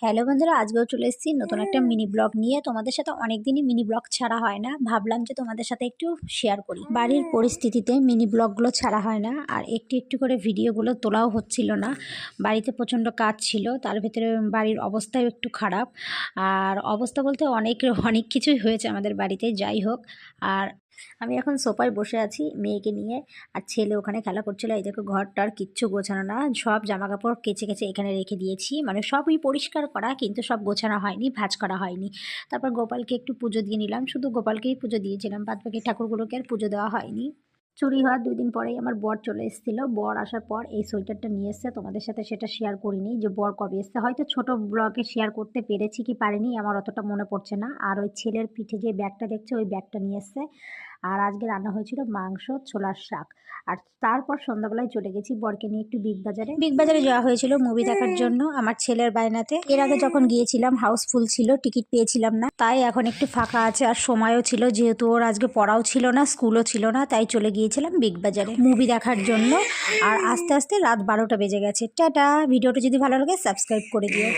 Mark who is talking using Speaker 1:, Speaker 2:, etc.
Speaker 1: Hello বন্ধুরা, আজকেও চলে এসেছি নতুন একটা মিনি ব্লগ নিয়ে। তোমাদের সাথে অনেক দিনই মিনি ব্লগ ছাড়া হয় না, ভাবলাম যে তোমাদের সাথে একটু শেয়ার করি। বাড়ির পরিস্থিতিতে মিনি ব্লগগুলো ছাড়া হয় না, আর একটু একটু করে ভিডিওগুলো তোলাও হচ্ছিল না। বাড়িতে প্রচণ্ড কাজ ছিল, তার ভিতরে বাড়ির অবস্থাও একটু খারাপ। আর অবস্থা বলতে অনেক অনেক কিছুই হয়েছে আমাদের বাড়িতে, যাই হোক। আর আমি এখন সোফায় বসে আছি মেয়েকে নিয়ে, আর ছেলে ওখানে খেলা করছিল। এই দেখো, ঘরটার কিচ্ছু গোছানো না, সব জামা কাপড় কেচে কেচে এখানে রেখে দিয়েছি, মানে সবই পরিষ্কার করা, কিন্তু সব গোছানো হয়নি, ভাঁজ করা হয়নি। তারপর গোপালকে একটু পুজো দিয়ে নিলাম, শুধু গোপালকেই পুজো দিয়েছিলাম, বাদ বাকি ঠাকুরগুলোকে আর পুজো দেওয়া হয়নি। চুরি হওয়ার 2 দিন পরেই আমার বর চলে এসেছিলো। বর আসার পর এই সোয়েটারটা নিয়ে এসছে, তোমাদের সাথে সেটা শেয়ার করিনি যে বর কবে এসছে। হয়তো ছোট ব্লগে শেয়ার করতে পেরেছি কি পারিনি আমার অতটা মনে পড়ছে না। আর ওই ছেলের পিঠে যে ব্যাগটা দেখছে, ওই ব্যাগটা নিয়ে এসছে। আর আজকে রান্না হয়েছিল মাংস, ছোলার শাক। আর তারপর সন্ধ্যাবেলায় চলে গেছি বরকে নিয়ে একটু বিগ বাজারে। বিগ বাজারে যাওয়া হয়েছিল মুভি দেখার জন্য, আমার ছেলের বায়নাতে। এর আগে যখন গিয়েছিলাম হাউসফুল ছিল, টিকিট পেয়েছিলাম না, তাই এখন একটু ফাঁকা আছে আর সময়ও ছিল, যেহেতু ওর আজকে পড়াও ছিল না, স্কুলও ছিল না, তাই চলে গিয়েছিলাম বিগ বাজারে মুভি দেখার জন্য। আর আস্তে আস্তে রাত 12টা বেজে গেছে। টাটা। ভিডিওটা যদি ভালো লাগে সাবস্ক্রাইব করে দিও।